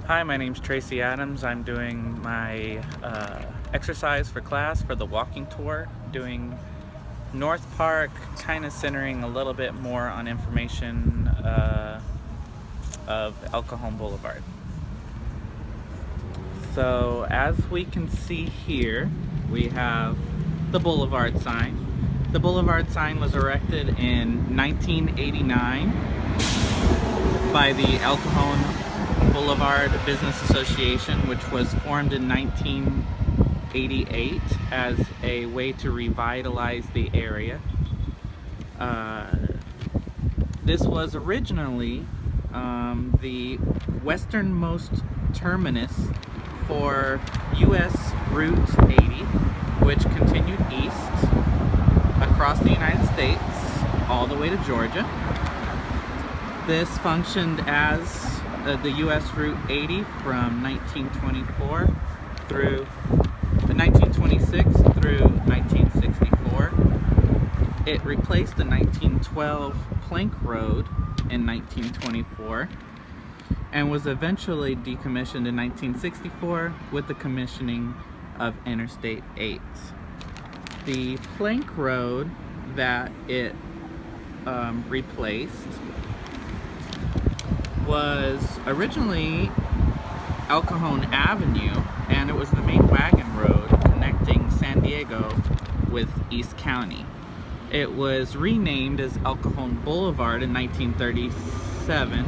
Hi, my name's Tracy Adams. I'm doing my exercise for class for the walking tour, doing North Park, kind of centering a little bit more on information of El Cajon Boulevard. So as we can see here, we have the boulevard sign. The boulevard sign was erected in 1989 by the El Cajon Boulevard Business Association, which was formed in 1988 as a way to revitalize the area. This was originally the westernmost terminus for US Route 80, which continued east across the United States all the way to Georgia. This functioned as the US Route 80 from 1924 through 1926 through 1964. It replaced the 1912 Plank Road in 1924 and was eventually decommissioned in 1964 with the commissioning of Interstate 8. The Plank Road that it replaced was originally El Cajon Avenue, and it was the main wagon road connecting San Diego with East County. It was renamed as El Cajon Boulevard in 1937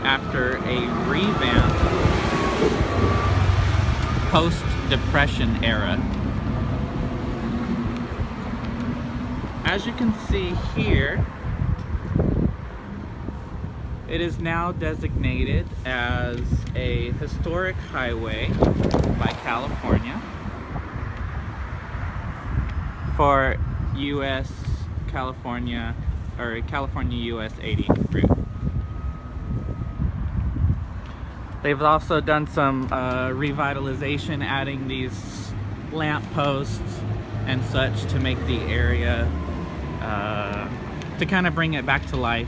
after a revamp post-Depression era. As you can see here, it is now designated as a historic highway by California for California US 80 route. They've also done some revitalization, adding these lamp posts and such to make the area to kind of bring it back to life.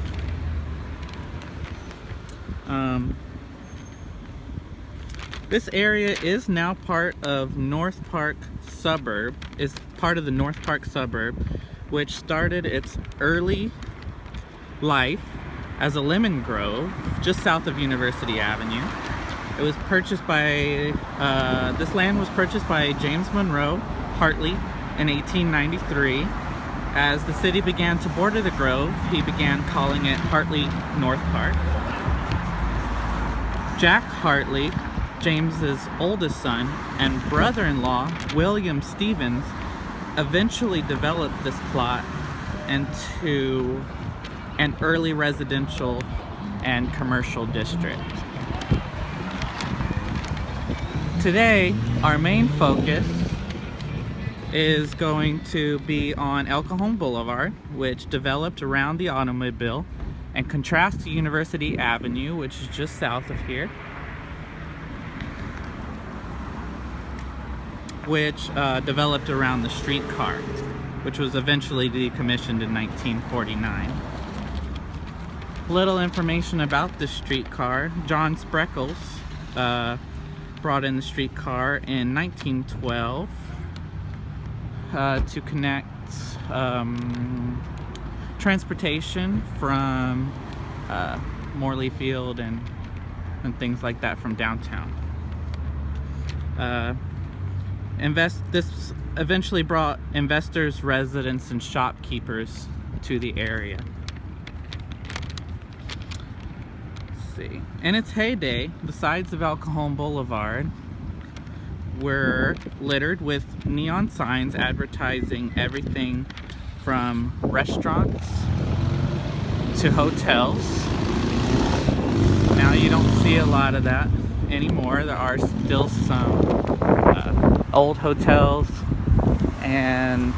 This area is now part of North Park suburb, is part of the North Park suburb, which started its early life as a lemon grove just south of University Avenue. It was purchased by, this land was purchased by James Monroe Hartley in 1893. As the city began to border the grove, he began calling it Hartley North Park. Jack Hartley, James's oldest son, and brother-in-law, William Stevens, eventually developed this plot into an early residential and commercial district. Today, our main focus is going to be on El Cajon Boulevard, which developed around the automobile and contrasts to University Avenue, which is just south of here, which developed around the streetcar, which was eventually decommissioned in 1949. Little information about the streetcar. John Spreckels brought in the streetcar in 1912 to connect transportation from Morley Field and things like that from downtown. This eventually brought investors, residents, and shopkeepers to the area. Let's see. In its heyday, the sides of El Cajon Boulevard were littered with neon signs advertising everything from restaurants to hotels. Now you don't see a lot of that anymore. There are still some old hotels and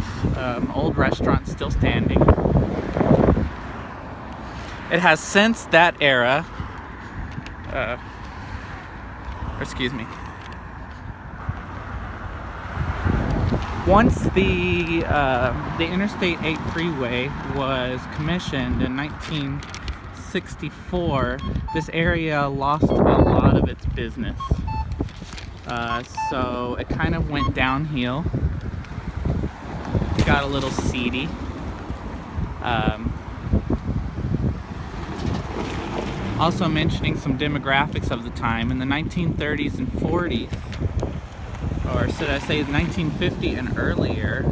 old restaurants still standing. It has since that era, once the Interstate 8 freeway was commissioned in 19 1964, this area lost a lot of its business. So it kind of went downhill. It got a little seedy. Also mentioning some demographics of the time, in the 1930s and 40s, or should I say 1950 and earlier,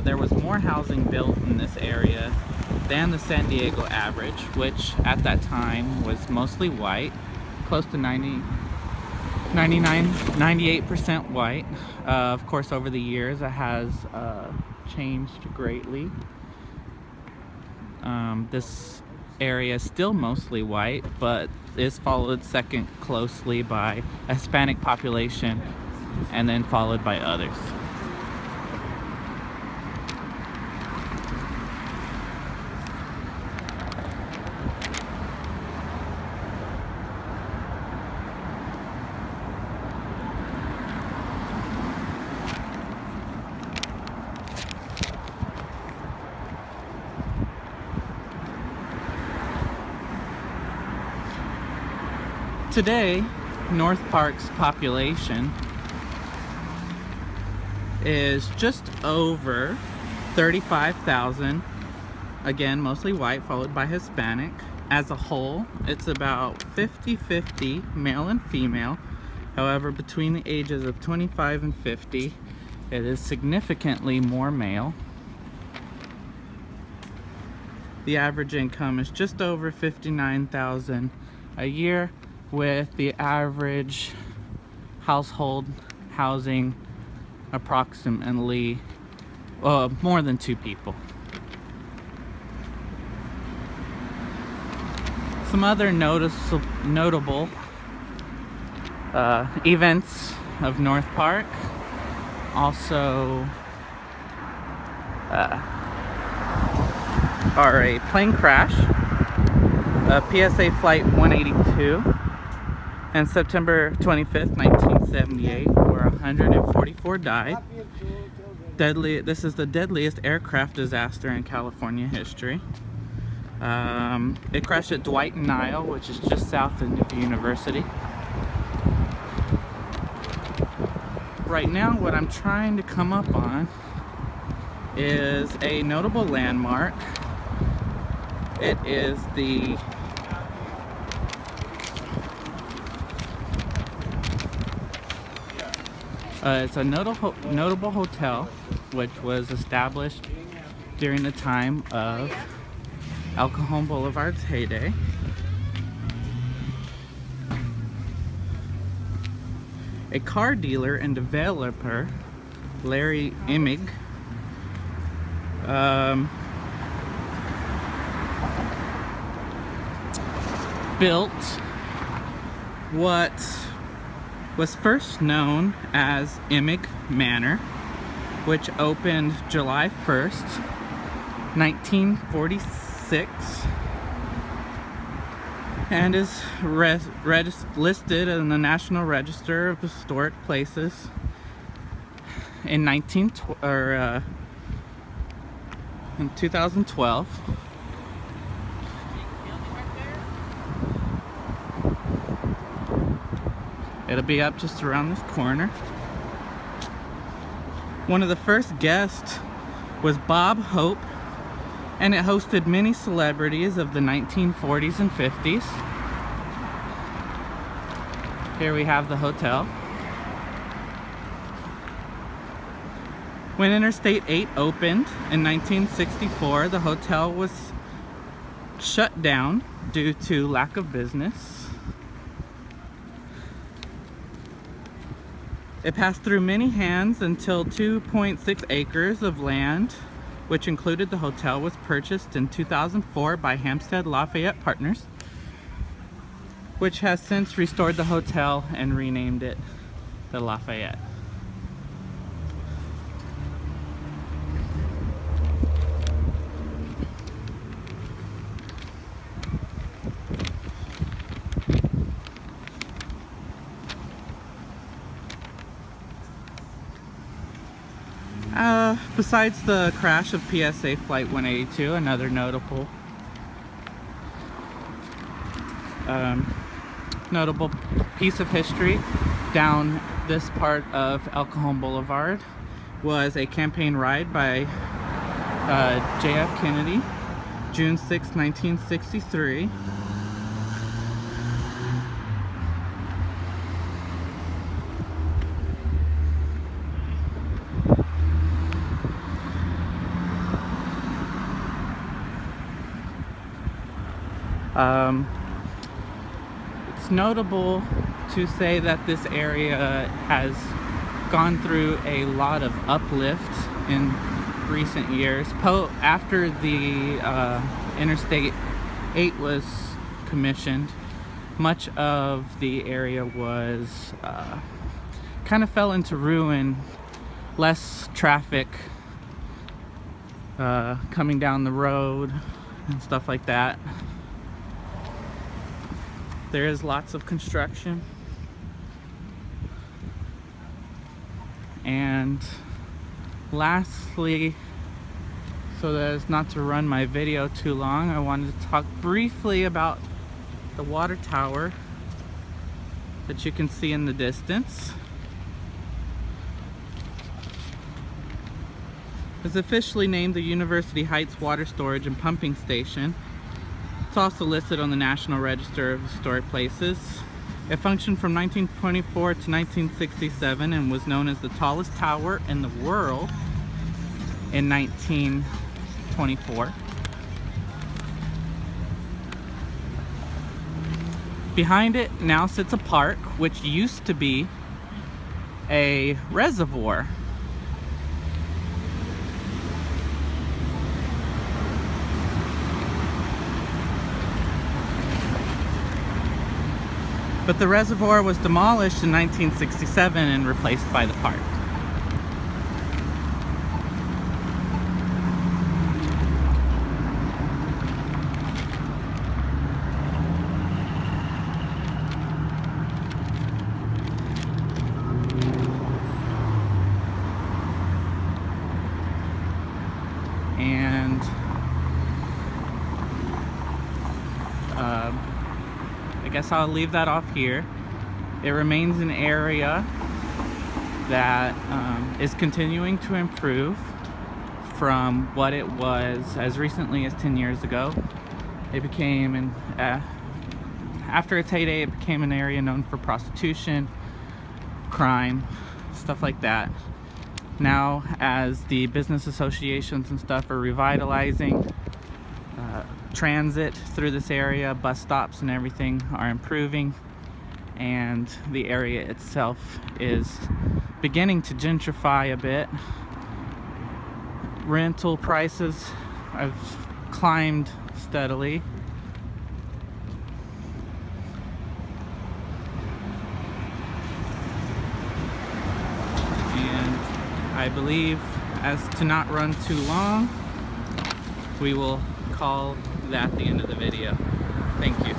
there was more housing built in this area than the San Diego average, which at that time was mostly white, close to 98% white. Of course, over the years it has changed greatly. This area is still mostly white, but is followed second closely by a Hispanic population, and then followed by others. Today, North Park's population is just over 35,000. Again, mostly white, followed by Hispanic. As a whole, it's about 50-50 male and female. However, between the ages of 25 and 50, it is significantly more male. The average income is just over $59,000 a year, with the average household housing approximately more than 2 people. Some other notable events of North Park. Also are a plane crash, PSA Flight 182, on September 25th, 1978, where 144 died. This is the deadliest aircraft disaster in California history. It crashed at Dwight and Nile, which is just south of University. Right now, what I'm trying to come up on is a notable landmark. It is the it's a notable hotel which was established during the time of El Cajon Boulevard's heyday. A car dealer and developer, Larry Imig, built what was first known as Imig Manor, which opened July 1st, 1946, and is listed in the National Register of Historic Places in 2012. It'll be up just around this corner. One of the first guests was Bob Hope, and it hosted many celebrities of the 1940s and 50s. Here we have the hotel. When Interstate 8 opened in 1964, the hotel was shut down due to lack of business. It passed through many hands until 2.6 acres of land, which included the hotel, was purchased in 2004 by Hampstead Lafayette Partners, which has since restored the hotel and renamed it the Lafayette. Besides the crash of PSA Flight 182, another notable Notable piece of history down this part of El Cajon Boulevard was a campaign ride by JF Kennedy, June 6, 1963. It's notable to say that this area has gone through a lot of uplift in recent years. After the Interstate 8 was commissioned, much of the area was kind of fell into ruin. Less traffic coming down the road and stuff like that. There is lots of construction, and lastly, so that as not to run my video too long, I wanted to talk briefly about the water tower that you can see in the distance. It's officially named the University Heights Water Storage and Pumping Station. It's also listed on the National Register of Historic Places. It functioned from 1924 to 1967 and was known as the tallest tower in the world in 1924. Behind it now sits a park, which used to be a reservoir. But the reservoir was demolished in 1967 and replaced by the park. And I guess I'll leave that off here. It remains an area that is continuing to improve from what it was as recently as 10 years ago. It became, after its heyday, it became an area known for prostitution, crime, stuff like that. Now, as the business associations and stuff are revitalizing, transit through this area, bus stops and everything are improving, and the area itself is beginning to gentrify a bit. Rental prices have climbed steadily. And I believe, as to not run too long, we will call that the end of the video. Thank you.